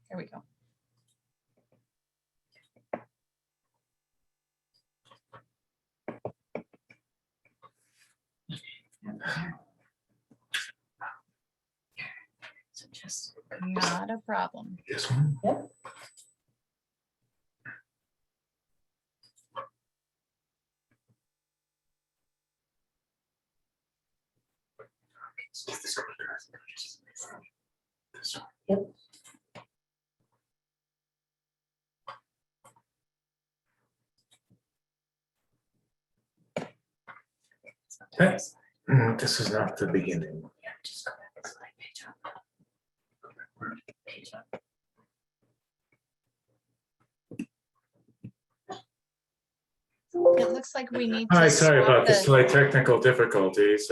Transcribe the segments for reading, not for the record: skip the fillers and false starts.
Here we go. So just not a problem. This one? Yep. This one. Yep. Okay. This is not the beginning. Yeah, just go back a slide, page up. Go backward, page up. It looks like we need to. Hi, sorry swap about the slight technical difficulties.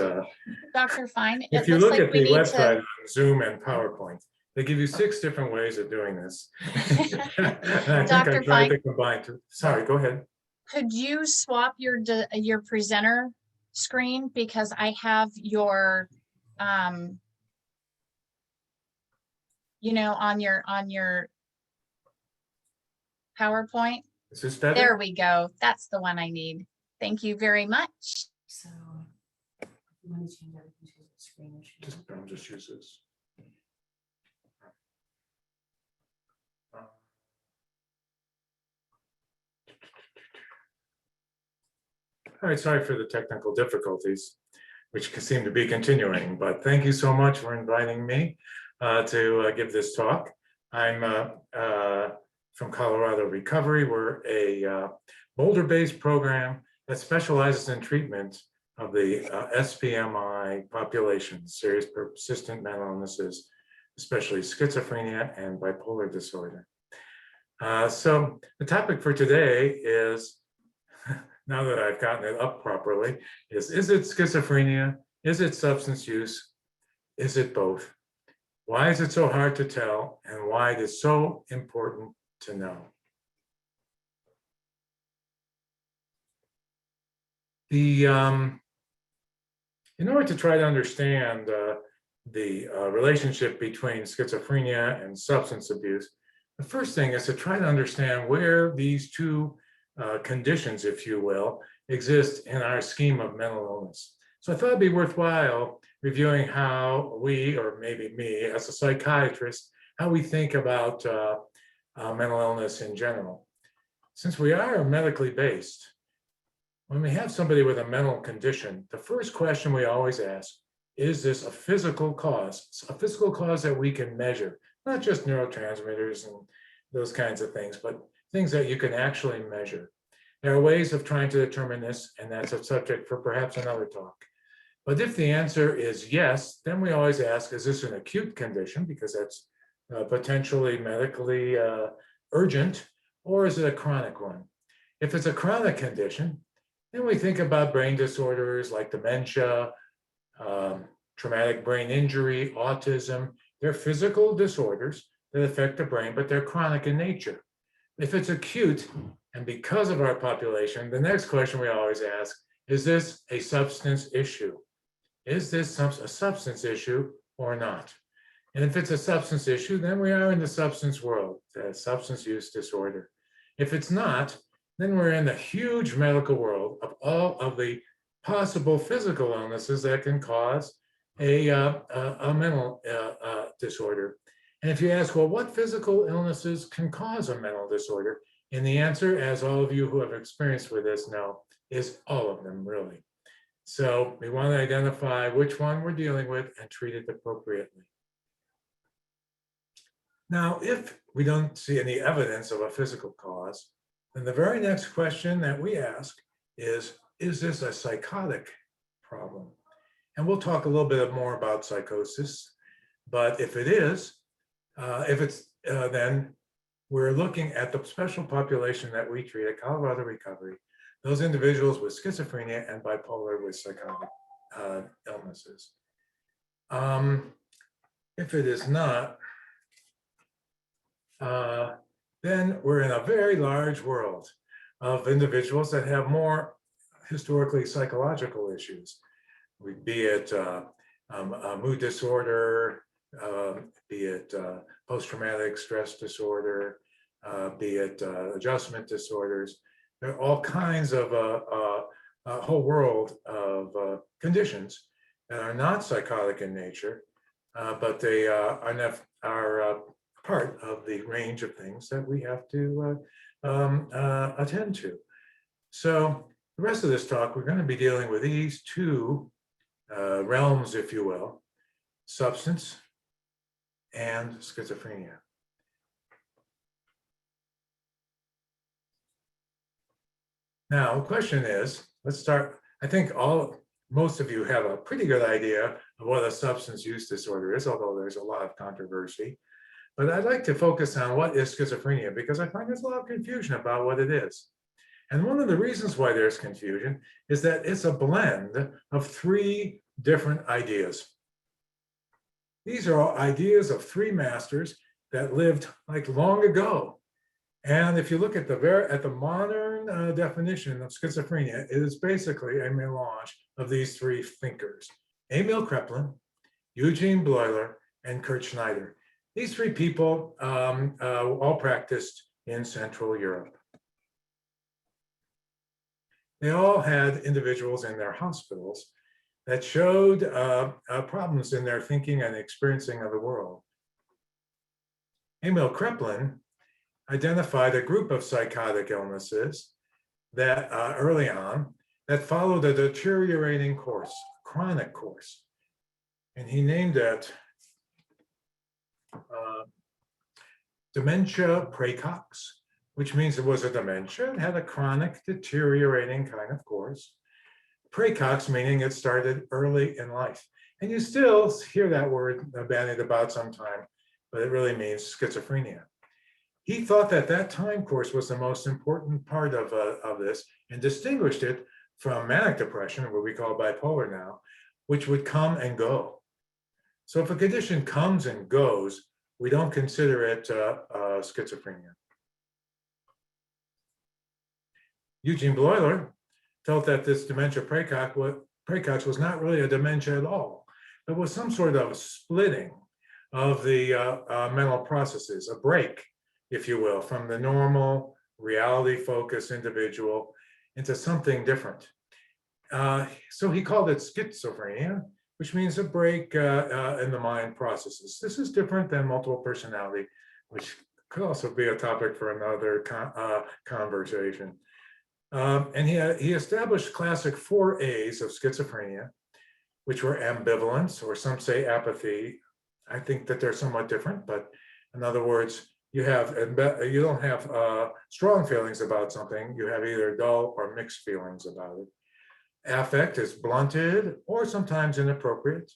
Dr. Fine. If you look at the website on Zoom and PowerPoint, they give you 6 different ways of doing this. And I think Dr. I tried Fine. to combine two. Sorry, go ahead. Could you swap your presenter screen, because I have your you know, on your PowerPoint. Is this better? There we go. That's the one I need. Thank you very much. So if you want to change everything to the screen. I'll just use this. All right, sorry for the technical difficulties, which seem to be continuing, but thank you so much for inviting me to give this talk. I'm from Colorado Recovery. We're a Boulder-based program that specializes in treatment of the SPMI population, serious persistent mental illnesses, especially schizophrenia and bipolar disorder. So the topic for today is, now that I've gotten it up properly, is it schizophrenia? Is it substance use? Is it both? Why is it so hard to tell, and why it is so important to know? In order to try to understand the relationship between schizophrenia and substance abuse, the first thing is to try to understand where these two conditions, if you will, exist in our scheme of mental illness. So I thought it'd be worthwhile reviewing how we, or maybe me as a psychiatrist, how we think about mental illness in general. Since we are medically based, when we have somebody with a mental condition, the first question we always ask, is this a physical cause? It's a physical cause that we can measure, not just neurotransmitters and those kinds of things, but things that you can actually measure. There are ways of trying to determine this, and that's a subject for perhaps another talk. But if the answer is yes, then we always ask, is this an acute condition? Because that's potentially medically urgent, or is it a chronic one? If it's a chronic condition, then we think about brain disorders like dementia, traumatic brain injury, autism. They're physical disorders that affect the brain, but they're chronic in nature. If it's acute, and because of our population, the next question we always ask, is this a substance issue? Is this a substance issue or not? And if it's a substance issue, then we are in the substance world, the substance use disorder. If it's not, then we're in the huge medical world of all of the possible physical illnesses that can cause a mental disorder. And if you ask, well, what physical illnesses can cause a mental disorder? And the answer, as all of you who have experience with this know, is all of them, really. So we want to identify which one we're dealing with and treat it appropriately. Now, if we don't see any evidence of a physical cause, then the very next question that we ask is this a psychotic problem? And we'll talk a little bit more about psychosis, but if it is, then we're looking at the special population that we treat at Colorado Recovery, those individuals with schizophrenia and bipolar with psychotic illnesses. If it is not, then we're in a very large world of individuals that have more historically psychological issues, be it a mood disorder, be it post-traumatic stress disorder, be it adjustment disorders. There are all kinds of a whole world of conditions that are not psychotic in nature, but they are part of the range of things that we have to attend to. So the rest of this talk, we're going to be dealing with these two realms, if you will, substance and schizophrenia. Now, the question is, let's start. I think most of you have a pretty good idea of what a substance use disorder is, although there's a lot of controversy. But I'd like to focus on what is schizophrenia, because I find there's a lot of confusion about what it is. And one of the reasons why there's confusion is that it's a blend of three different ideas. These are all ideas of three masters that lived like long ago. And if you look at the modern definition of schizophrenia, it is basically a melange of these three thinkers: Emil Kraepelin, Eugene Bleuler, and Kurt Schneider. These three people all practiced in Central Europe. They all had individuals in their hospitals that showed problems in their thinking and experiencing of the world. Emil Kraepelin identified a group of psychotic illnesses that early on that followed a deteriorating course, chronic course. And he named it dementia praecox, which means it was a dementia. It had a chronic deteriorating kind of course. Praecox meaning it started early in life. And you still hear that word bandied about sometime, but it really means schizophrenia. He thought that that time course was the most important part of this and distinguished it from manic depression, what we call bipolar now, which would come and go. So if a condition comes and goes, we don't consider it schizophrenia. Eugene Bleuler felt that this dementia praecox was not really a dementia at all. It was some sort of splitting of the mental processes, a break, if you will, from the normal reality-focused individual into something different. So he called it schizophrenia, which means a break in the mind processes. This is different than multiple personality, which could also be a topic for another conversation. And he established classic 4 A's of schizophrenia, which were ambivalence, or some say apathy. I think that they're somewhat different, but in other words, you don't have strong feelings about something. You have either dull or mixed feelings about it. Affect is blunted or sometimes inappropriate.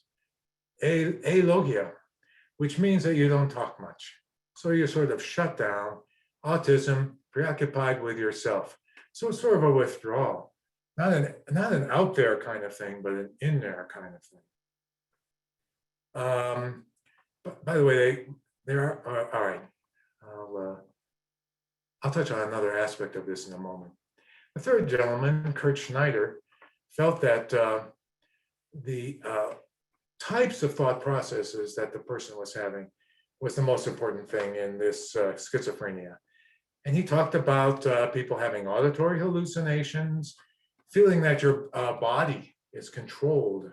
Alogia, which means that you don't talk much. So you're sort of shut down. Autism, preoccupied with yourself. So it's sort of a withdrawal. Not an out there kind of thing, but an in there kind of thing. But by the way, there are, all right. I'll touch on another aspect of this in a moment. The third gentleman, Kurt Schneider, felt that the types of thought processes that the person was having was the most important thing in this schizophrenia. And he talked about people having auditory hallucinations, feeling that your body is controlled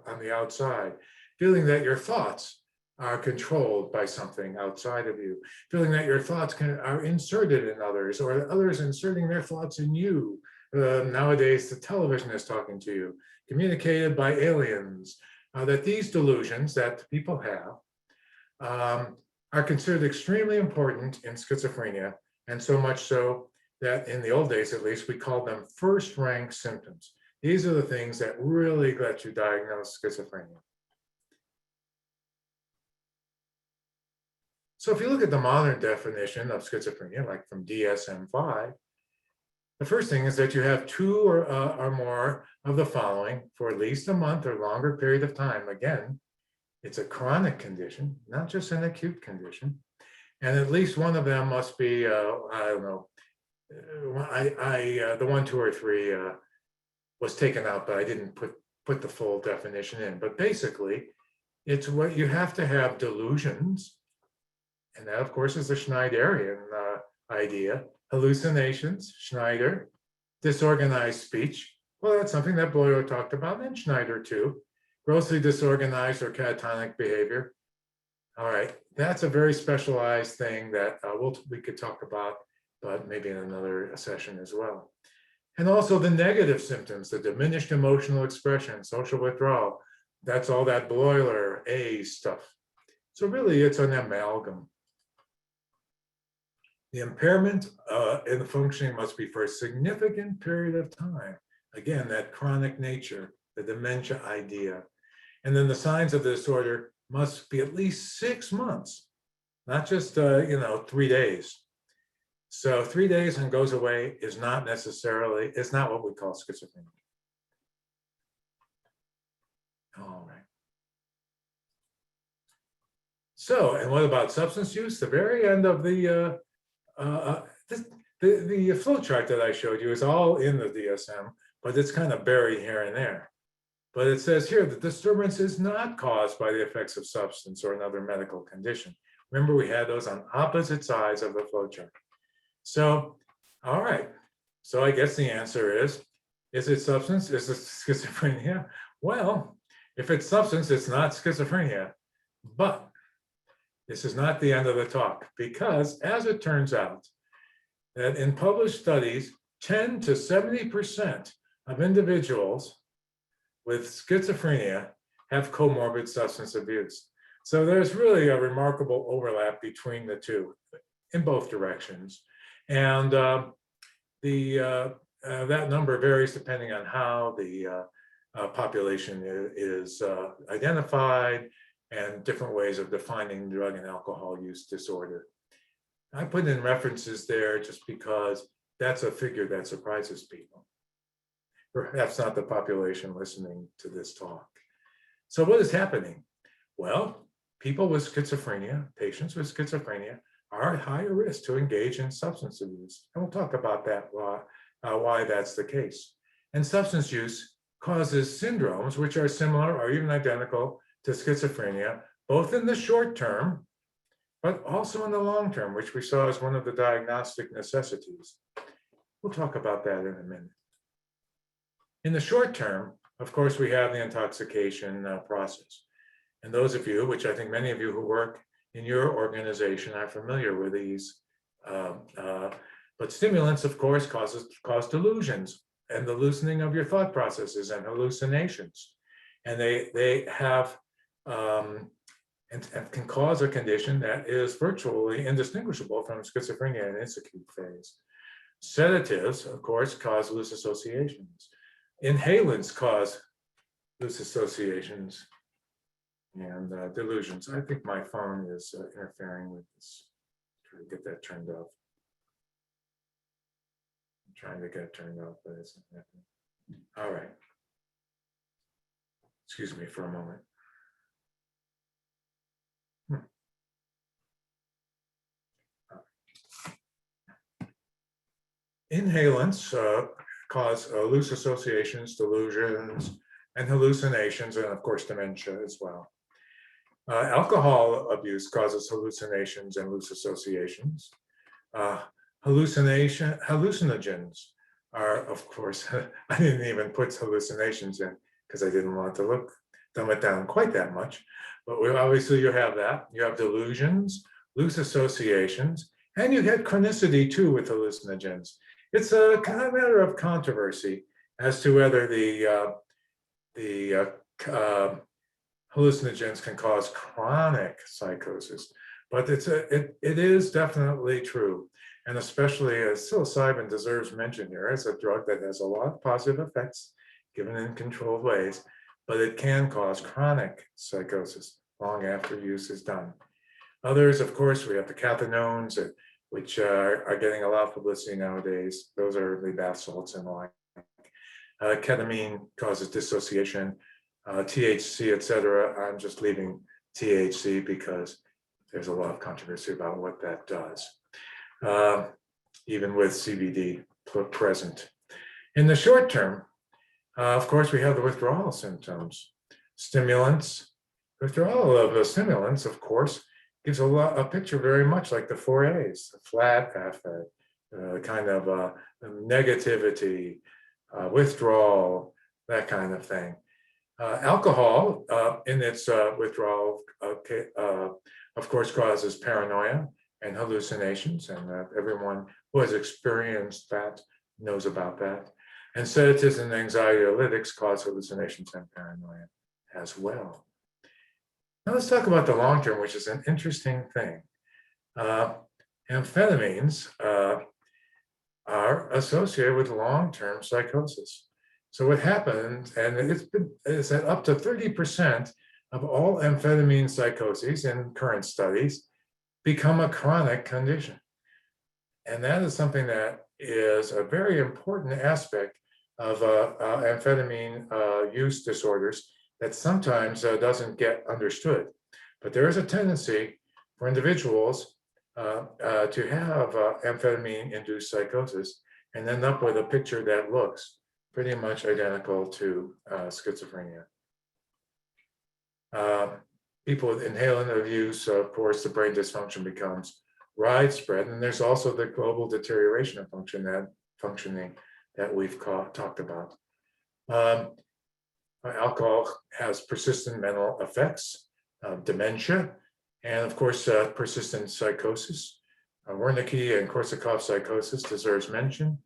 on the outside, feeling that your thoughts are controlled by something outside of you, feeling that your thoughts are inserted in others, or others inserting their thoughts in you. Nowadays, the television is talking to you, communicated by aliens, that these delusions that people have are considered extremely important in schizophrenia, and so much so that in the old days, at least, we called them first-rank symptoms. These are the things that really let you diagnose schizophrenia. So if you look at the modern definition of schizophrenia, like from DSM-5, the first thing is that you have 2 or more of the following for at least a month or longer period of time. Again, it's a chronic condition, not just an acute condition. And at least one of them must be, I don't know, the 1, 2, or 3 was taken out, but I didn't put the full definition in. But basically, It's what you have to have delusions. And that, of course, is the Schneiderian idea. Hallucinations, Schneider. Disorganized speech. Well, that's something that Boyle talked about, and Schneider too. Grossly disorganized or catatonic behavior. All right, that's a very specialized thing that we could talk about, but maybe in another session as well. And also the negative symptoms, the diminished emotional expression, social withdrawal. That's all that Boiler A stuff. So really, it's an amalgam. The impairment in the functioning must be for a significant period of time. Again, that chronic nature, the dementia idea. And then the signs of the disorder must be at least 6 months, not just 3 days. So 3 days and goes away is not necessarily, it's not what we call schizophrenia. All right. So, and what about substance use? The very end of the the flow chart that I showed you is all in the DSM, but it's kind of buried here and there. But it says here that disturbance is not caused by the effects of substance or another medical condition. Remember, we had those on opposite sides of the flow chart. So, all right. So I guess the answer is it substance? Is it schizophrenia? Well, if it's substance, it's not schizophrenia. But this is not the end of the talk, because as it turns out, that in published studies, 10 to 70% of individuals with schizophrenia have comorbid substance abuse. So there's really a remarkable overlap between the two in both directions. And that number varies depending on how the population is identified and different ways of defining drug and alcohol use disorder. I put in references there just because that's a figure that surprises people. Perhaps not the population listening to this talk. So what is happening? Well, people with schizophrenia, patients with schizophrenia, are at higher risk to engage in substance abuse. And we'll talk about that, why that's the case. And substance use causes syndromes which are similar or even identical to schizophrenia, both in the short term, but also in the long term, which we saw as one of the diagnostic necessities. We'll talk about that in a minute. In the short term, of course, we have the intoxication process. And those of you, which I think many of you who work in your organization are familiar with these, but stimulants, of course, cause delusions and the loosening of your thought processes and hallucinations. And they have, and can cause a condition that is virtually indistinguishable from schizophrenia in its acute phase. Sedatives, of course, cause loose associations. Inhalants cause loose associations and delusions. I think my phone is interfering with this. Try to get that turned off. I'm trying to get it turned off, but it's not happening. All right. Excuse me for a moment. Inhalants cause loose associations, delusions, and hallucinations, and of course, dementia as well. Alcohol abuse causes hallucinations and loose associations. Hallucinogens are, of course, I didn't even put hallucinations in because I didn't want to dumb it down quite that much. But obviously you have that. You have delusions, loose associations, and you get chronicity too with hallucinogens. It's a kind of matter of controversy as to whether the hallucinogens can cause chronic psychosis, but it is definitely true. And especially as psilocybin deserves mention here as a drug that has a lot of positive effects given in controlled ways, but it can cause chronic psychosis long after use is done. Others, of course, we have the cathinones, which are getting a lot of publicity nowadays. Those are the bath salts and the like. Ketamine causes dissociation, THC, et cetera. I'm just leaving THC because there's a lot of controversy about what that does, even with CBD present. In the short term, of course, we have the withdrawal symptoms. Stimulants Withdrawal of stimulants, of course, gives a picture very much like the 4As, flat affect, kind of negativity, withdrawal, that kind of thing. Alcohol, in its withdrawal, of course, causes paranoia and hallucinations, and everyone who has experienced that knows about that. And sedatives and anxiolytics cause hallucinations and paranoia as well. Now let's talk about the long term, which is an interesting thing. Amphetamines are associated with long-term psychosis. So what happened, and it's that up to 30% of all amphetamine psychoses in current studies become a chronic condition. And that is something that is a very important aspect of amphetamine use disorders that sometimes doesn't get understood. But there is a tendency for individuals to have amphetamine-induced psychosis and end up with a picture that looks pretty much identical to schizophrenia. People with inhalant abuse, of course, the brain dysfunction becomes widespread, and there's also the global deterioration of functioning that we've talked about. Alcohol has persistent mental effects, dementia, and of course, persistent psychosis. Wernicke and Korsakoff psychosis deserves mention.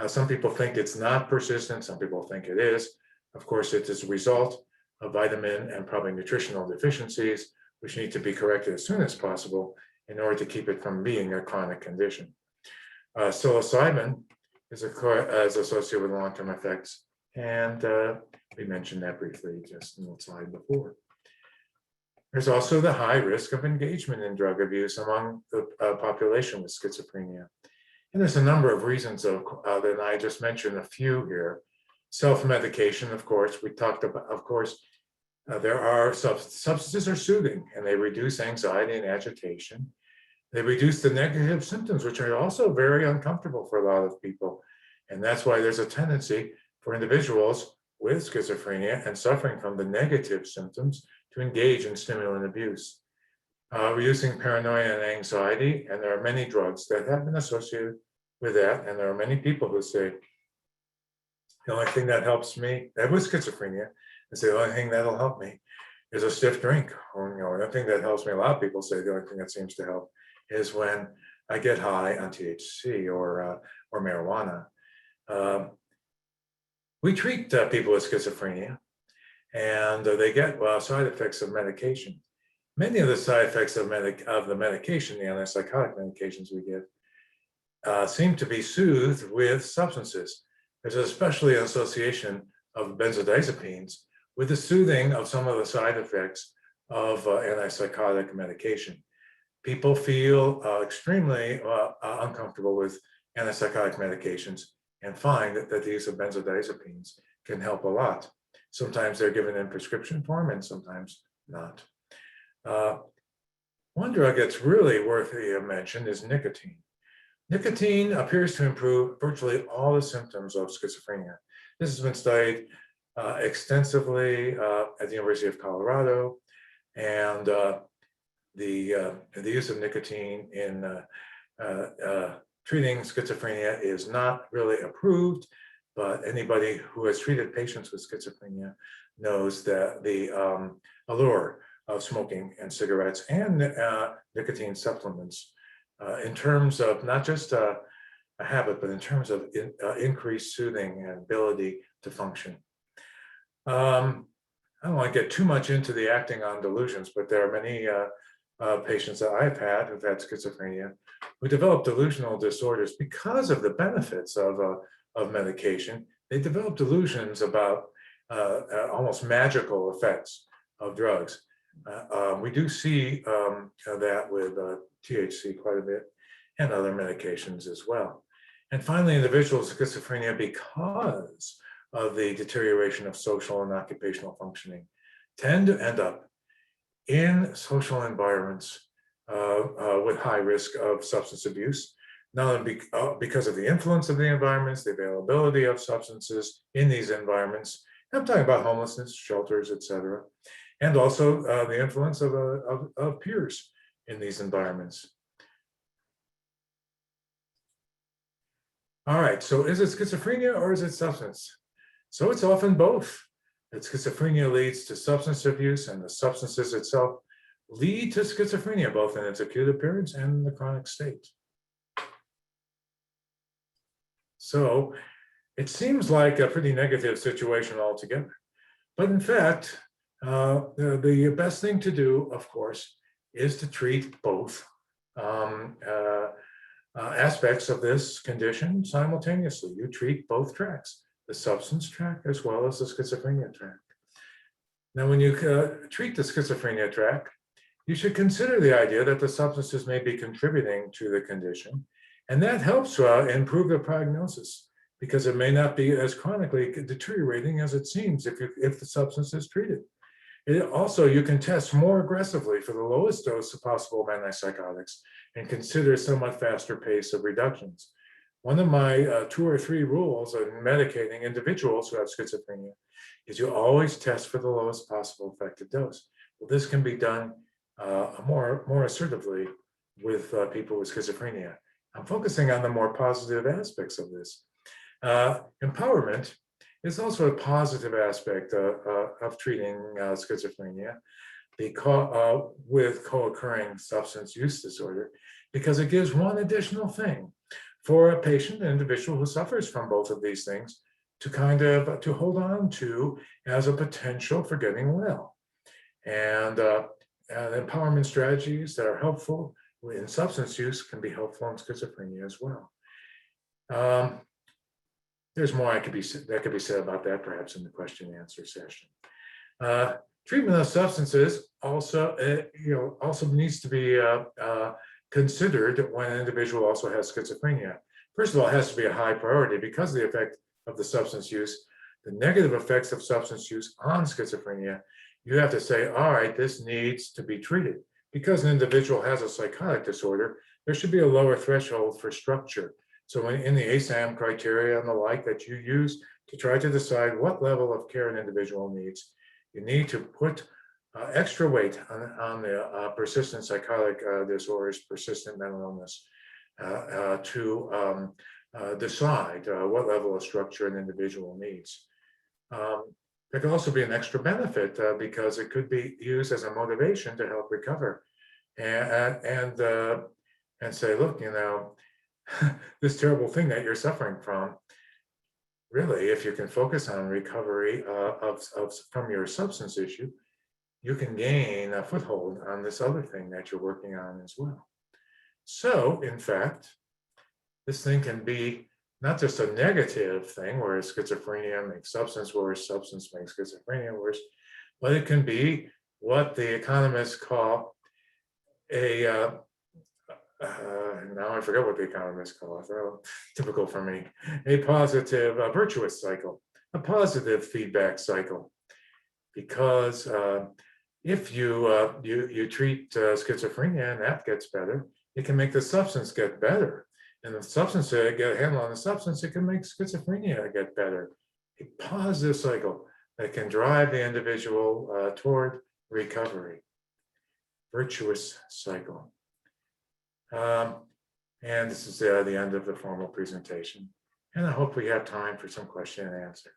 Some people think it's not persistent, some people think it is. Of course, it is a result of vitamin and probably nutritional deficiencies, which need to be corrected as soon as possible in order to keep it from being a chronic condition. Psilocybin is associated with long-term effects, and we mentioned that briefly just in the slide before. There's also the high risk of engagement in drug abuse among the population with schizophrenia. And there's a number of reasons that I just mentioned a few here. Self-medication, of course, we talked about, of course, there are substances are soothing and they reduce anxiety and agitation. They reduce the negative symptoms, which are also very uncomfortable for a lot of people. And that's why there's a tendency for individuals with schizophrenia and suffering from the negative symptoms to engage in stimulant abuse. Reducing paranoia and anxiety, and there are many drugs that have been associated with that, and there are many people who say, the only thing that helps me, that was schizophrenia, and say the only thing that'll help me is a stiff drink. Or, the thing that helps me, a lot of people say the only thing that seems to help is when I get high on THC or marijuana. We treat people with schizophrenia, and they get side effects of medication. Many of the side effects of the medication, the antipsychotic medications we give, seem to be soothed with substances. There's especially an association of benzodiazepines with the soothing of some of the side effects of antipsychotic medication. People feel extremely uncomfortable with antipsychotic medications and find that the use of benzodiazepines can help a lot. Sometimes they're given in prescription form and sometimes not. One drug that's really worthy of mention is nicotine. Nicotine appears to improve virtually all the symptoms of schizophrenia. This has been studied extensively at the University of Colorado, and the use of nicotine in treating schizophrenia is not really approved, but anybody who has treated patients with schizophrenia knows that the allure of smoking and cigarettes and nicotine supplements in terms of not just a habit, but in terms of increased soothing and ability to function. I don't want to get too much into the acting on delusions, but there are many patients that I've had who've had schizophrenia who develop delusional disorders because of the benefits of medication. They develop delusions about almost magical effects of drugs. We do see that with THC quite a bit and other medications as well. And finally, individuals with schizophrenia, because of the deterioration of social and occupational functioning, tend to end up in social environments with high risk of substance abuse, not only because of the influence of the environments, the availability of substances in these environments. I'm talking about homelessness, shelters, etc., and also the influence of peers in these environments. All right, so is it schizophrenia or is it substance? So it's often both. That schizophrenia leads to substance abuse, and the substances itself lead to schizophrenia, both in its acute appearance and the chronic state. So it seems like a pretty negative situation altogether. But in fact, the best thing to do, of course, is to treat both aspects of this condition simultaneously. You treat both tracks, the substance track as well as the schizophrenia track. Now, when you treat the schizophrenia track, you should consider the idea that the substances may be contributing to the condition, and that helps improve the prognosis, because it may not be as chronically deteriorating as it seems if the substance is treated. Also, you can test more aggressively for the lowest dose of possible antipsychotics and consider a somewhat faster pace of reductions. One of my 2 or 3 rules in medicating individuals who have schizophrenia is you always test for the lowest possible effective dose. Well, this can be done more assertively with people with schizophrenia. I'm focusing on the more positive aspects of this. Empowerment is also a positive aspect of treating schizophrenia with co-occurring substance use disorder, because it gives one additional thing for a patient, an individual who suffers from both of these things, to hold on to as a potential for getting well. And empowerment strategies that are helpful in substance use can be helpful in schizophrenia as well. There's more that could be said about that, perhaps in the question and answer session. Treatment of substances also needs to be considered when an individual also has schizophrenia. First of all, it has to be a high priority because of the effect of the substance use, the negative effects of substance use on schizophrenia. You have to say, all right, this needs to be treated. Because an individual has a psychotic disorder, there should be a lower threshold for structure. So in the ASAM criteria and the like that you use to try to decide what level of care an individual needs, you need to put extra weight on the persistent psychotic disorders, persistent mental illness, to decide what level of structure an individual needs. There could also be an extra benefit because it could be used as a motivation to help recover and say, look, this terrible thing that you're suffering from, really, if you can focus on recovery from your substance issue, you can gain a foothold on this other thing that you're working on as well. So, in fact, this thing can be not just a negative thing where schizophrenia makes substance worse, substance makes schizophrenia worse, but it can be what the economists call now I forget what the economists call it, typical for me, a positive, virtuous cycle, a positive feedback cycle. Because if you treat schizophrenia and that gets better, it can make the substance get better. And the substance, get a handle on the substance, it can make schizophrenia get better. A positive cycle that can drive the individual toward recovery. Virtuous cycle. And this is the end of the formal presentation. And I hope we have time for some question and answer.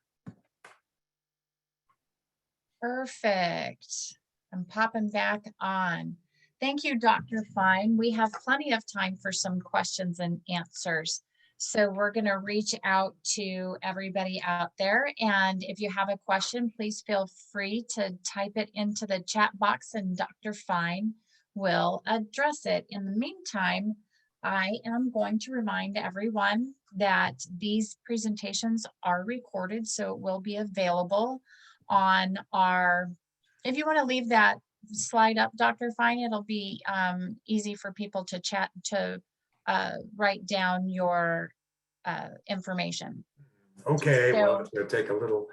Perfect. I'm popping back on. Thank you, Dr. Fine. We have plenty of time for some questions and answers. So we're going to reach out to everybody out there. And if you have a question, please feel free to type it into the chat box and Dr. Fine will address it. In the meantime, I am going to remind everyone that these presentations are recorded, so it will be available on our, if you want to leave that slide up, Dr. Fine, it'll be easy for people to chat, to write down your information. Okay, So, well, it's going to take a little,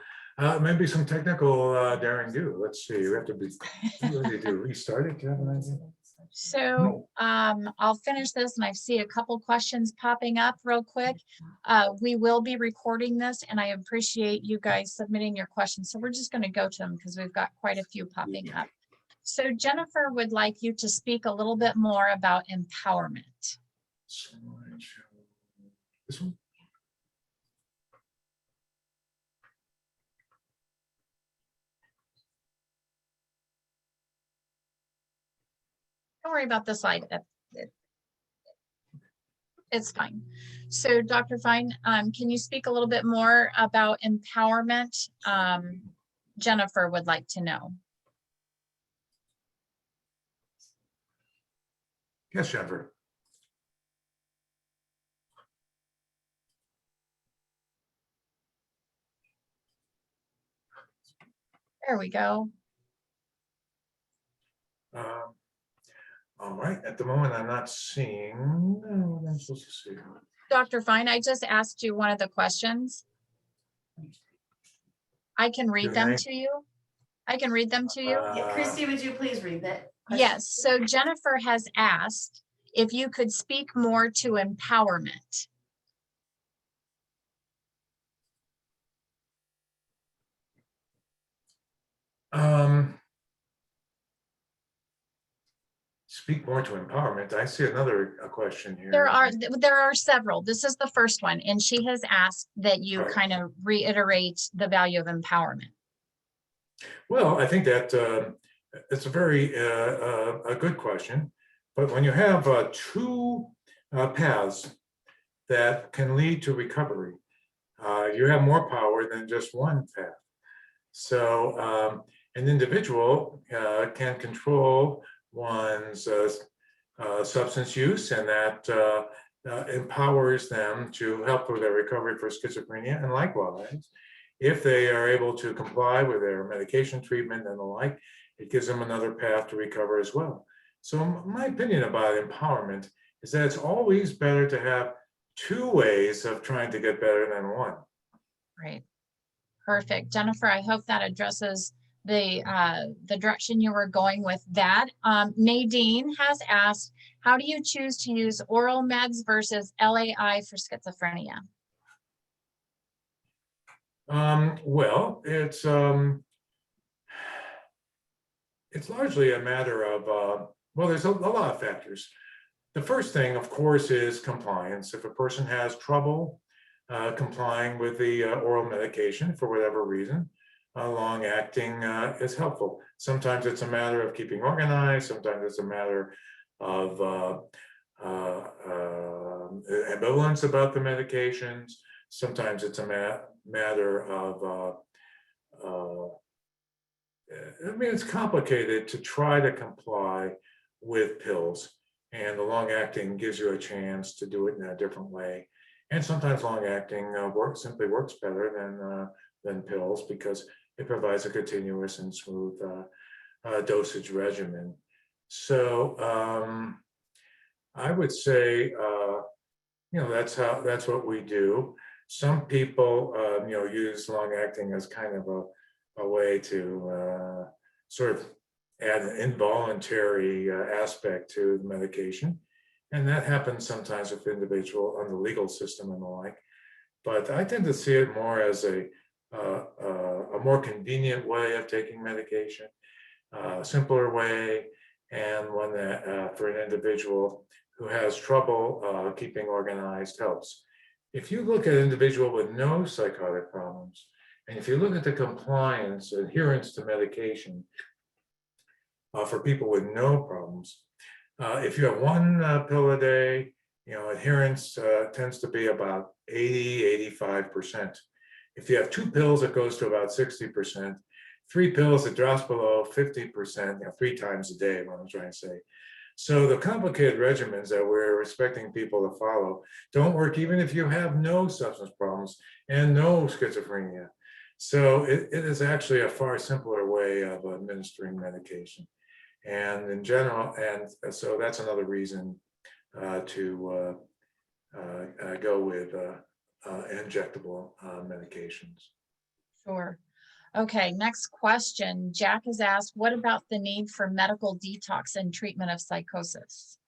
maybe some technical daring do. Let's see, we have to be ready to restart it. Do you have an idea? So I'll finish this, and I see a couple questions popping up real quick. We will be recording this, and I appreciate you guys submitting your questions. So we're just going to go to them because we've got quite a few popping up. So Jennifer would like you to speak a little bit more about empowerment. Slideshow. This one? Don't worry about the slide. It's fine. So Dr. Fine, can you speak a little bit more about empowerment? Jennifer would like to know. Yes, Jennifer. There we go. All right, at the moment, I'm not seeing, what I'm supposed to see. Dr. Fine, I just asked you one of the questions. I can read them Q&A? to you. I can read them to you. Yeah, Christy, would you please read that? Yes, so Jennifer has asked if you could speak more to empowerment. Speak more to empowerment. I see another question here. There are several. This is the first one, and she has asked that you Right. kind of reiterate the value of empowerment. Well, I think that it's a very a good question, but when you have two paths that can lead to recovery, you have more power than just one path. So an individual can control one's substance use, and that empowers them to help with their recovery for schizophrenia. And likewise, if they are able to comply with their medication treatment and the like, it gives them another path to recover as well. So my opinion about empowerment is that it's always better to have two ways of trying to get better than one. Right. Perfect. Jennifer, I hope that addresses the direction you were going with that. Nadine has asked, how do you choose to use oral meds versus LAI for schizophrenia? Well, it's largely a matter of, well, there's a lot of factors. The first thing, of course, is compliance. If a person has trouble complying with the oral medication for whatever reason, long-acting is helpful. Sometimes it's a matter of keeping organized. Sometimes it's a matter of ambivalence about the medications. Sometimes it's a matter of, I mean, it's complicated to try to comply with pills, and the long-acting gives you a chance to do it in a different way. And sometimes long-acting simply works better than pills because it provides a continuous and smooth dosage regimen. So I would say, that's what we do. Some people, use long-acting as kind of a way to sort of add an involuntary aspect to the medication. And that happens sometimes with individual on the legal system and the like. But I tend to see it more as a more convenient way of taking medication, a simpler way, and one that for an individual who has trouble keeping organized helps. If you look at an individual with no psychotic problems, and if you look at the compliance, adherence to medication for people with no problems, if you have one pill a day, adherence tends to be about 80–85%. If you have two pills, it goes to about 60%. Three pills, it drops below 50%, 3 times a day, what I'm trying to say. So the complicated regimens that we're expecting people to follow don't work even if you have no substance problems and no schizophrenia. So it is actually a far simpler way of administering medication. And in general, and so that's another reason to go with injectable medications. Sure. Okay, next question. Jack has asked, what about the need for medical detox and treatment of psychosis?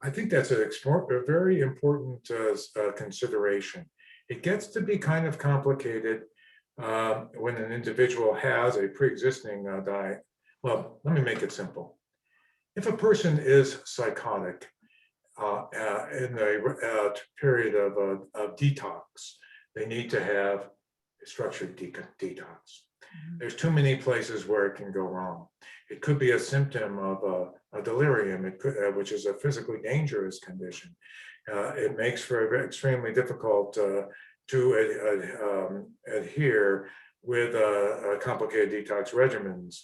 I think that's a very important consideration. It gets to be kind of complicated when an individual has a pre-existing diet. Well, let me make it simple. If a person is psychotic in a period of detox, they need to have a structured detox. There's too many places where it can go wrong. It could be a symptom of a delirium, which is a physically dangerous condition. It makes for extremely difficult to adhere with complicated detox regimens.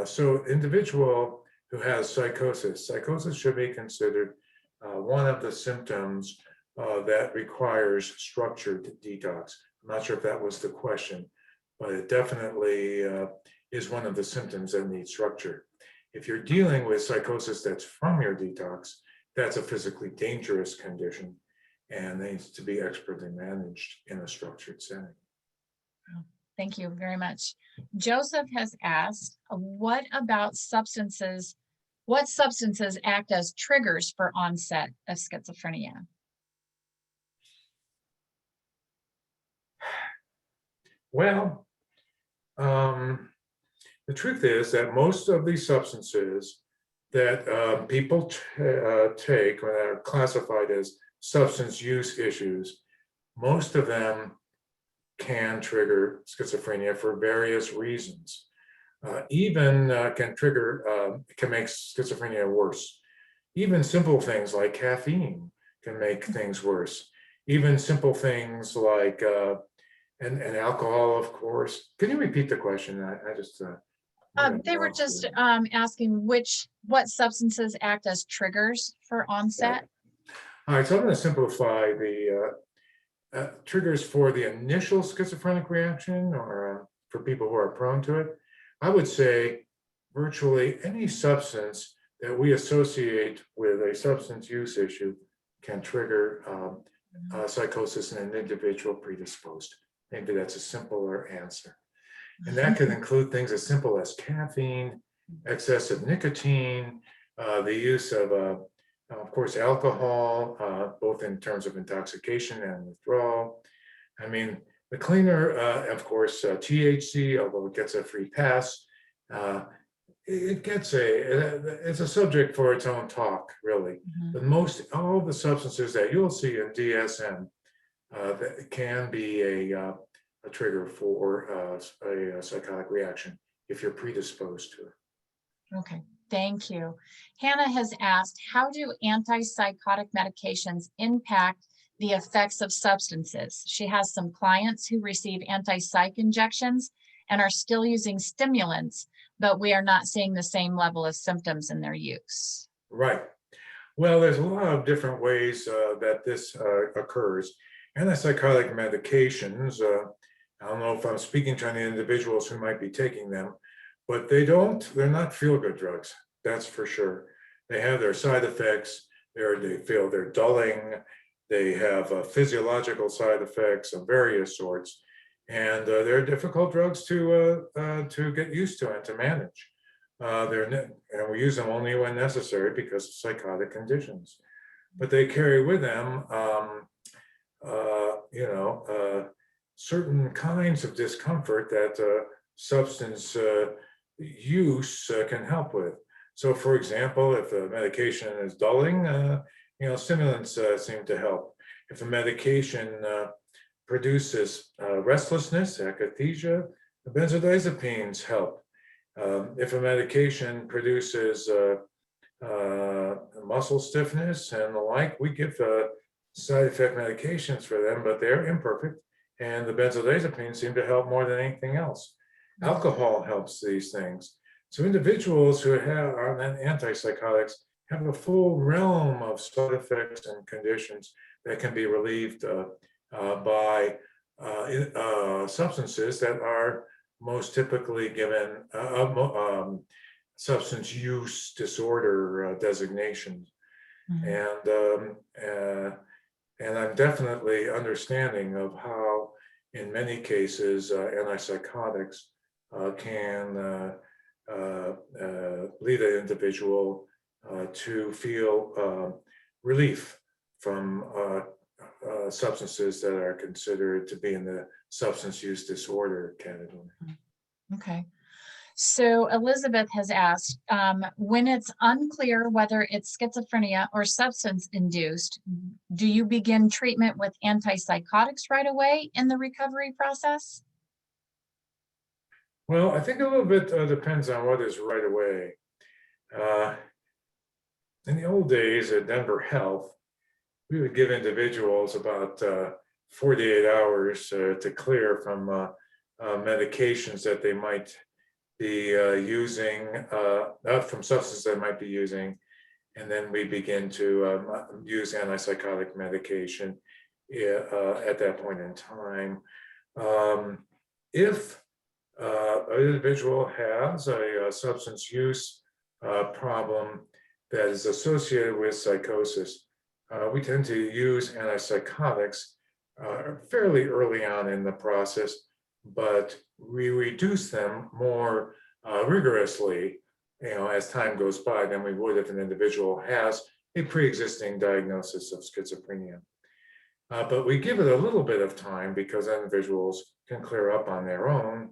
So individual who has psychosis should be considered one of the symptoms that requires structured detox. I'm not sure if that was the question, but it definitely is one of the symptoms that need structure. If you're dealing with psychosis that's from your detox, that's a physically dangerous condition and needs to be expertly managed in a structured setting. Thank you very much. Joseph has asked, what about substances? What substances act as triggers for onset of schizophrenia? Well, the truth is that most of these substances that people take when they're classified as substance use issues, most of them can trigger schizophrenia for various reasons. Even can make schizophrenia worse. Even simple things like caffeine can make things worse. Even simple things like and alcohol, of course. Can you repeat the question? I just They were just asking what substances act as triggers for onset. All right, so I'm going to simplify the triggers for the initial schizophrenic reaction or for people who are prone to it. I would say virtually any substance that we associate with a substance use issue can trigger psychosis in an individual predisposed. Maybe that's a simpler answer. And that could include things as simple as caffeine, excessive nicotine, the use of course, alcohol, both in terms of intoxication and withdrawal. I mean, the cleaner, of course, THC, although it gets a free pass, it's a subject for its own talk, really. But all the substances that you'll see in DSM that can be a trigger for a psychotic reaction if you're predisposed to it. Okay, thank you. Hannah has asked, how do antipsychotic medications impact the effects of substances? She has some clients who receive antipsych injections and are still using stimulants, but we are not seeing the same level of symptoms in their use. Right. Well, there's a lot of different ways that this occurs. Antipsychotic medications, I don't know if I'm speaking to any individuals who might be taking them, but they're not feel-good drugs, that's for sure. They have their side effects, they feel they're dulling, they have physiological side effects of various sorts, and they're difficult drugs to get used to and to manage. And we use them only when necessary because of psychotic conditions. But they carry with them, certain kinds of discomfort that substance use can help with. So, for example, if the medication is dulling, stimulants seem to help. If a medication produces restlessness, akathisia, the benzodiazepines help. If a medication produces muscle stiffness and the like, we give side effect medications for them, but they're imperfect. And the benzodiazepines seem to help more than anything else. Alcohol helps these things. So individuals who are antipsychotics have a full realm of side effects and conditions that can be relieved by substances that are most typically given substance use disorder designations. And I'm definitely understanding of how in many cases, antipsychotics can lead an individual to feel relief from substances that are considered to be in the substance use disorder category. Okay. So Elizabeth has asked, when it's unclear whether it's schizophrenia or substance induced, do you begin treatment with antipsychotics right away in the recovery process? Well, I think a little bit depends on what is right away. In the old days at Denver Health, we would give individuals about 48 hours to clear from medications that they might be using, from substances they might be using, and then we begin to use antipsychotic medication at that point in time. If an individual has a substance use problem that is associated with psychosis, we tend to use antipsychotics fairly early on in the process, but we reduce them more rigorously, as time goes by than we would if an individual has a pre-existing diagnosis of schizophrenia. But we give it a little bit of time because individuals can clear up on their own,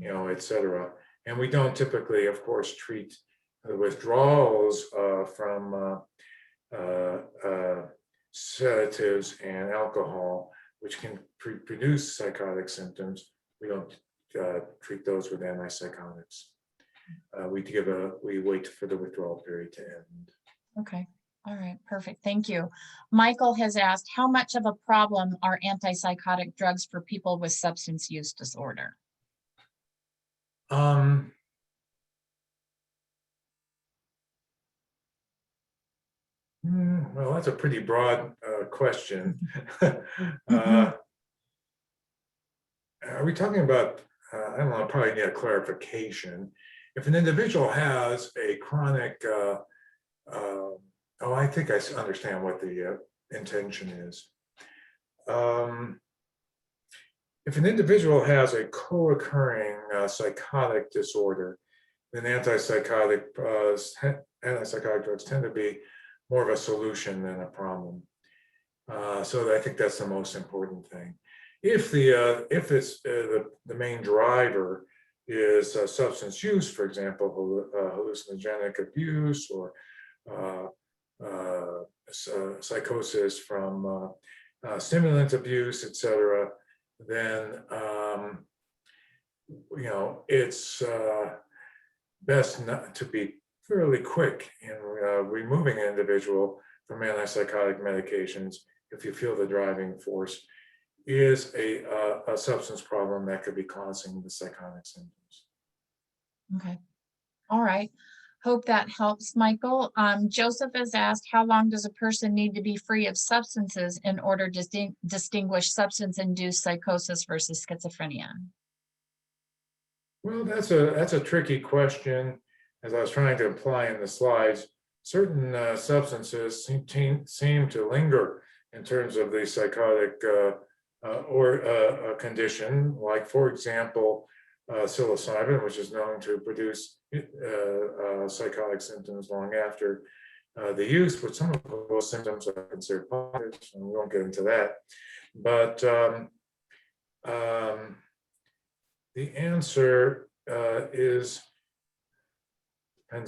et cetera. And we don't typically, of course, treat the withdrawals from sedatives and alcohol, which can produce psychotic symptoms. We don't treat those with antipsychotics. We wait for the withdrawal period to end. Okay. All right. Perfect. Thank you. Michael has asked, how much of a problem are antipsychotic drugs for people with substance use disorder? Well, that's a pretty broad question. Are we talking about, I don't know, probably need a clarification. If an individual has a chronic, I think I understand what the intention is. If an individual has a co-occurring psychotic disorder, then antipsychotic drugs tend to be more of a solution than a problem. So I think that's the most important thing. If the main driver is substance use, for example, hallucinogenic abuse or psychosis from stimulant abuse, et cetera, then it's best not to be fairly quick in removing an individual from antipsychotic medications if you feel the driving force is a substance problem that could be causing the psychotic symptoms. Okay. All right. Hope that helps, Michael. Joseph has asked, how long does a person need to be free of substances in order to distinguish substance-induced psychosis versus schizophrenia? Well, that's a tricky question. As I was trying to imply in the slides, certain substances seem to linger in terms of the psychotic condition, like, for example, psilocybin, which is known to produce psychotic symptoms long after the use, but some of those symptoms are considered positive, and we won't get into that. But the answer depends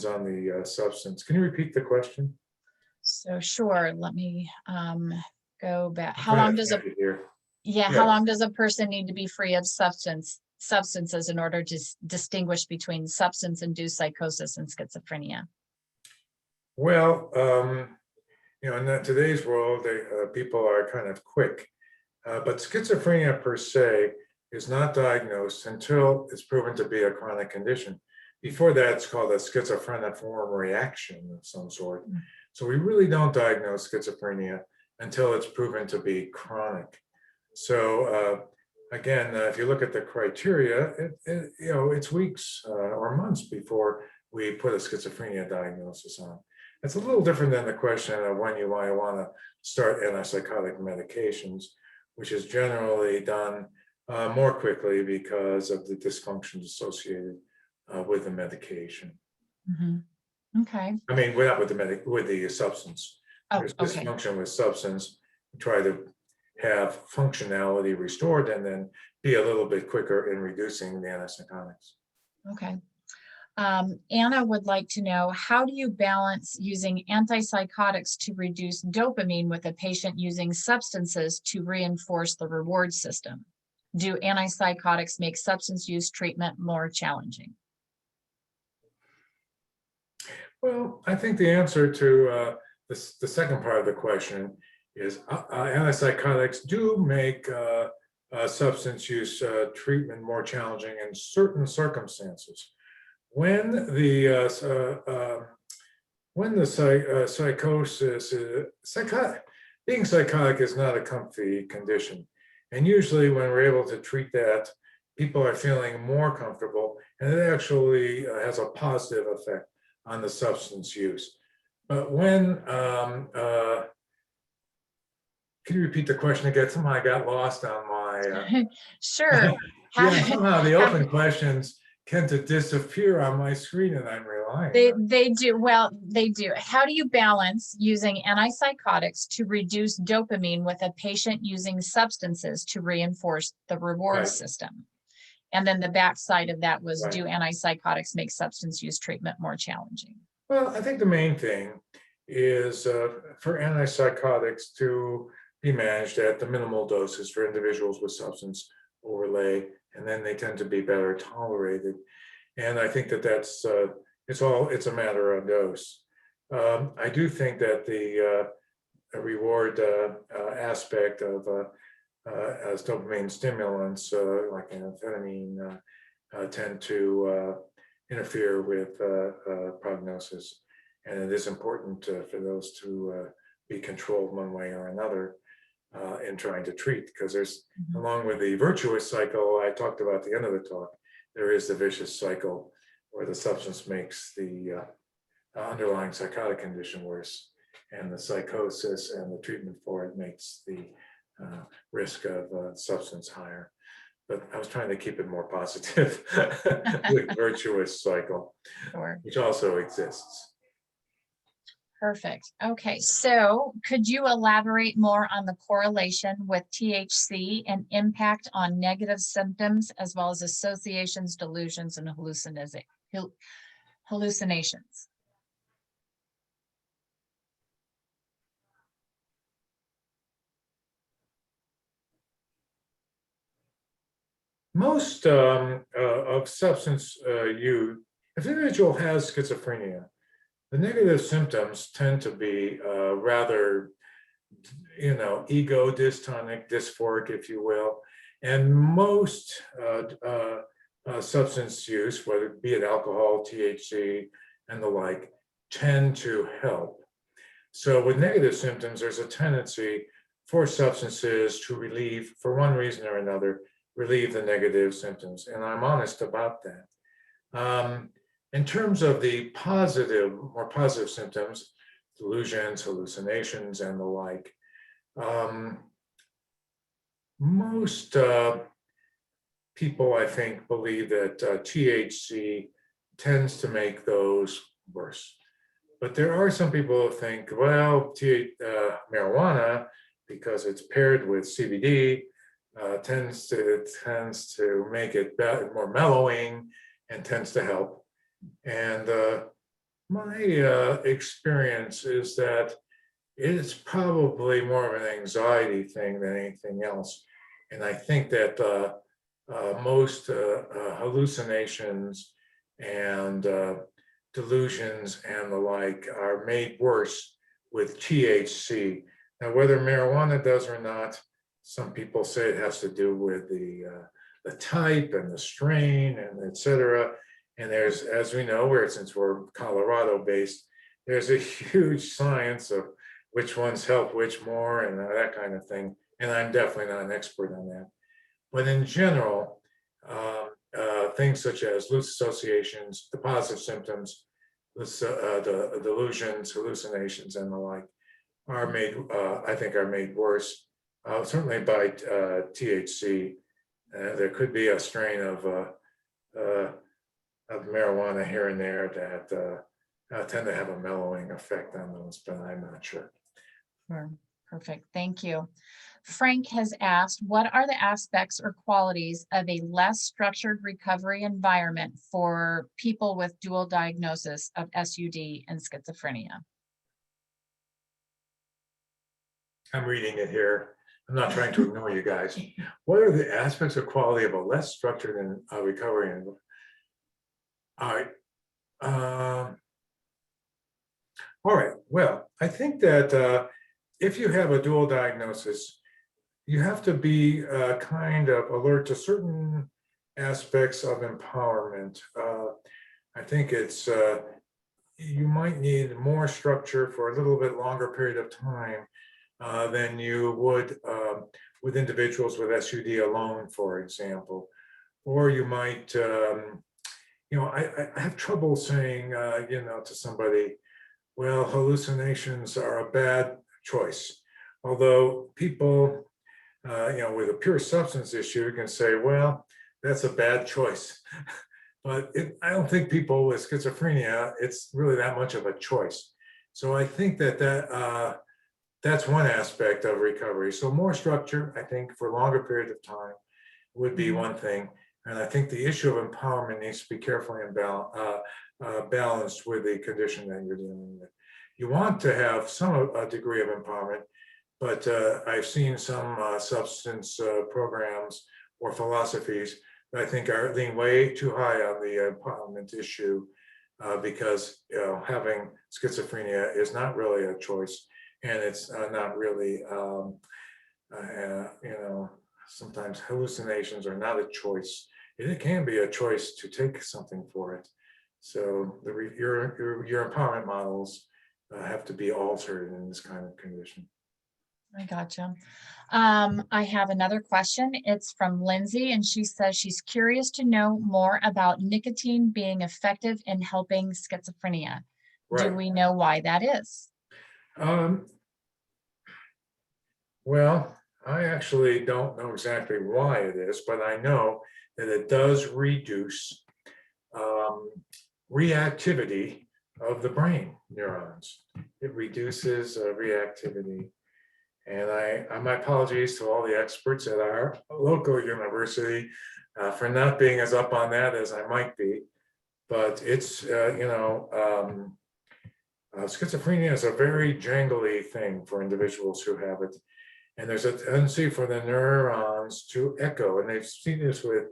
on the substance. Can you repeat the question? So sure, let me go back. How long does how long does a person need to be free of substances in order to distinguish between substance-induced psychosis and schizophrenia? Well, in today's world, people are kind of quick, but schizophrenia per se is not diagnosed until it's proven to be a chronic condition. Before that, it's called a schizophreniform reaction of some sort. So we really don't diagnose schizophrenia until it's proven to be chronic. So again, if you look at the criteria, it's weeks or months before we put a schizophrenia diagnosis on. It's a little different than the question of when you might want to start antipsychotic medications, which is generally done more quickly because of the dysfunctions associated with the medication. Mhm. Okay. I mean, not with the substance. Oh, There's okay. dysfunction with substance. Try to have functionality restored and then be a little bit quicker in reducing the antipsychotics. Okay. Anna would like to know, how do you balance using antipsychotics to reduce dopamine with a patient using substances to reinforce the reward system? Do antipsychotics make substance use treatment more challenging? Well, I think the answer to the second part of the question is antipsychotics do make substance use treatment more challenging in certain circumstances. When the psychosis, being psychotic is not a comfy condition. And usually when we're able to treat that, people are feeling more comfortable, and it actually has a positive effect on the substance use. But when, can you repeat the question again? Somehow I got lost on my, Sure. yeah, somehow the open questions tend to disappear on my screen and I'm relying on. They do. Well, they do. How do you balance using antipsychotics to reduce dopamine with a patient using substances to reinforce the reward Right. system? And then the backside of that was, Right. do antipsychotics make substance use treatment more challenging? Well, I think the main thing is for antipsychotics to be managed at the minimal doses for individuals with substance overlay, and then they tend to be better tolerated. And I think that that's it's a matter of dose. I do think that the reward aspect of as dopamine stimulants like amphetamine tend to interfere with prognosis, and it is important for those to be controlled one way or another in trying to treat, because there's, along with the virtuous cycle I talked about at the end of the talk, there is the vicious cycle where the substance makes the underlying psychotic condition worse, and the psychosis and the treatment for it makes the risk of substance higher. But I was trying to keep it more positive with virtuous cycle, Sure. which also exists. Perfect. Okay, so could you elaborate more on the correlation with THC and impact on negative symptoms, as well as associations, delusions, and hallucinations? Most of substance use, if an individual has schizophrenia, the negative symptoms tend to be rather, ego dystonic, dysphoric, if you will. And most substance use, whether it be it alcohol, THC, and the like, tend to help. So with negative symptoms, there's a tendency for substances to relieve, for one reason or another, relieve the negative symptoms. And I'm honest about that. In terms of the more positive symptoms, delusions, hallucinations, and the like, most people, I think, believe that THC tends to make those worse. But there are some people who think, well, marijuana, because it's paired with CBD, tends to make it more mellowing and tends to help. And my experience is that it's probably more of an anxiety thing than anything else. And I think that most hallucinations and delusions and the like are made worse with THC. Now, whether marijuana does or not, some people say it has to do with the type and the strain and et cetera. And there's, as we know, since we're Colorado based, there's a huge science of which ones help which more and that kind of thing. And I'm definitely not an expert on that. But in general, things such as loose associations, the positive symptoms, the delusions, hallucinations, and the like I think are made worse, certainly by THC There could be a strain of marijuana here and there that tend to have a mellowing effect on those, but I'm not sure. Sure. Perfect. Thank you. Frank has asked, what are the aspects or qualities of a less structured recovery environment for people with dual diagnosis of SUD and schizophrenia? I'm reading it here. I'm not trying to ignore you guys. What are the aspects or quality of a less structured recovery environment? All right. All right. Well, I think that if you have a dual diagnosis, you have to be kind of alert to certain aspects of empowerment. I think it's you might need more structure for a little bit longer period of time than you would with individuals with SUD alone, for example. Or you might, I have trouble saying, to somebody, well, hallucinations are a bad choice. Although people, with a pure substance issue can say, well, that's a bad choice. But I don't think people with schizophrenia, it's really that much of a choice. So I think that's one aspect of recovery. So more structure, I think, for a longer period of time would be one thing. And I think the issue of empowerment needs to be carefully balanced with the condition that you're dealing with. You want to have some degree of empowerment, but I've seen some substance programs or philosophies that I think are leaning way too high on the empowerment issue because having schizophrenia is not really a choice, and it's not really, sometimes hallucinations are not a choice. It can be a choice to take something for it. So your empowerment models have to be altered in this kind of condition. I gotcha. I have another question. It's from Lindsay, and she says she's curious to know more about nicotine being effective in helping schizophrenia. Do Right. we know why that is? Well, I actually don't know exactly why it is, but I know that it does reduce reactivity of the brain neurons. It reduces reactivity. And my apologies to all the experts at our local university for not being as up on that as I might be. But it's, schizophrenia is a very jangly thing for individuals who have it. And there's a tendency for the neurons to echo. And they've seen this with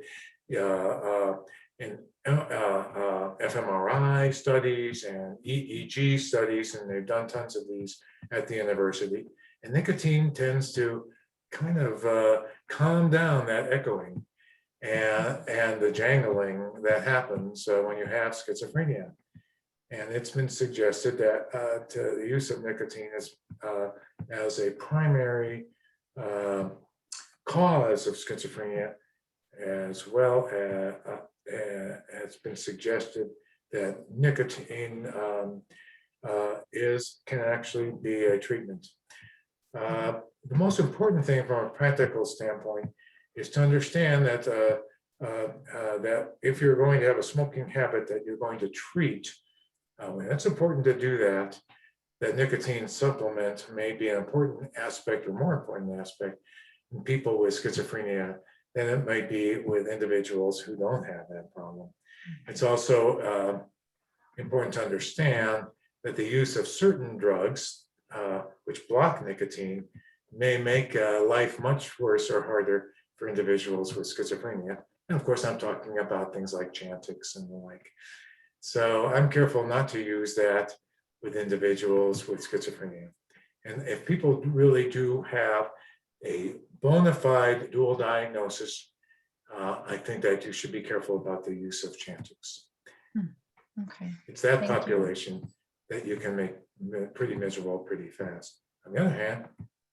in fMRI studies and EEG studies, and they've done tons of these at the university. And nicotine tends to kind of calm down that echoing and the jangling that happens when you have schizophrenia. And it's been suggested that the use of nicotine as a primary cause of schizophrenia, as well has been suggested that nicotine can actually be a treatment. The most important thing from a practical standpoint is to understand that that if you're going to have a smoking habit that you're going to treat, it's important to do that. That nicotine supplement may be an important aspect or more important aspect in people with schizophrenia than it might be with individuals who don't have that problem. It's also important to understand that the use of certain drugs which block nicotine may make life much worse or harder for individuals with schizophrenia. And of course, I'm talking about things like Chantix and the like. So I'm careful not to use that with individuals with schizophrenia. And if people really do have a bona fide dual diagnosis, I think that you should be careful about the use of Chantix. Okay. It's that Thank you. population that you can make pretty miserable pretty fast. On the other hand,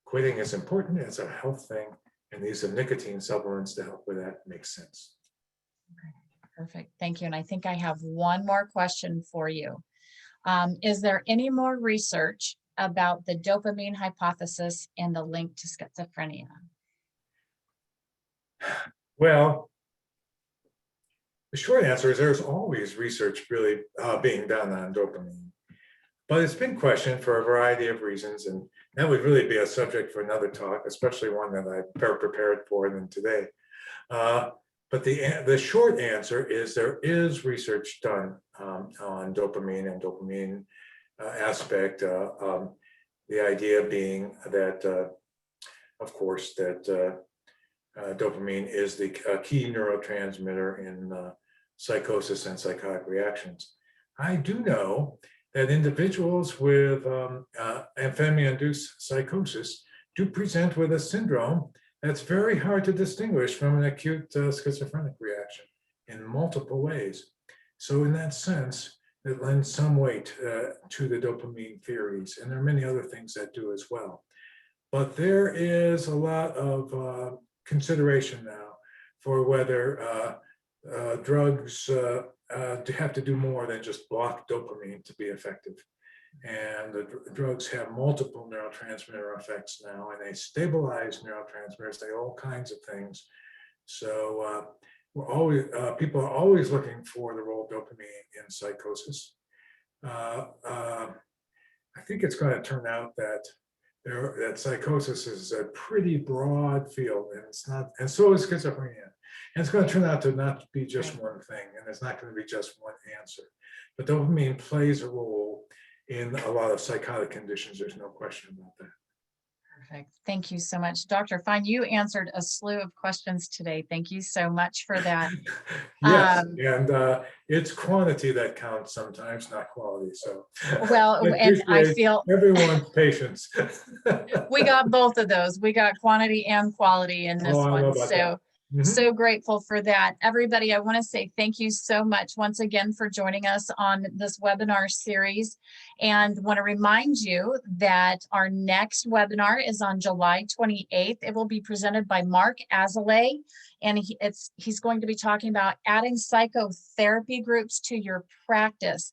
quitting is important. It's a health thing, and the use of nicotine supplements to help with that makes sense. Perfect. Thank you. And I think I have one more question for you. Is there any more research about the dopamine hypothesis and the link to schizophrenia? Well, the short answer is there's always research really being done on dopamine, but it's been questioned for a variety of reasons, and that would really be a subject for another talk, especially one that I'm better prepared for than today. But the short answer is there is research done on dopamine and dopamine aspect. The idea being that, of course, that dopamine is the key neurotransmitter in psychosis and psychotic reactions. I do know that individuals with amphetamine-induced psychosis do present with a syndrome that's very hard to distinguish from an acute schizophrenic reaction in multiple ways. So in that sense, it lends some weight to the dopamine theories, and there are many other things that do as well. But there is a lot of consideration now for whether drugs have to do more than just block dopamine to be effective. And the drugs have multiple neurotransmitter effects now, and they stabilize neurotransmitters, they all kinds of things. So we're always, people are always looking for the role of dopamine in psychosis. I think it's going to turn out that that psychosis is a pretty broad field, and it's not, and so is schizophrenia. And it's going to turn out to not be just one thing, and it's not going to be just one answer. But dopamine plays a role in a lot of psychotic conditions. There's no question about that. Perfect. Thank you so much. Dr. Fine, you answered a slew of questions today. Thank you so much for that. Yes, and it's quantity that counts sometimes, not quality. So Well, and I feel everyone's patience. we got both of those. We got quantity and quality in this Oh, I know one. about So that. Mhm. so grateful for that. Everybody, I want to say thank you so much once again for joining us on this webinar series, and want to remind you that our next webinar is on July 28th. It will be presented by Mark Azalea, and he's going to be talking about adding psychotherapy groups to your practice.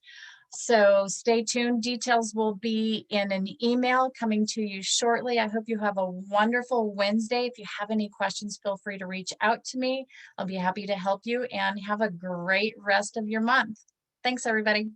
So stay tuned. Details will be in an email coming to you shortly. I hope you have a wonderful Wednesday. If you have any questions, feel free to reach out to me. I'll be happy to help you, and have a great rest of your month. Thanks, everybody.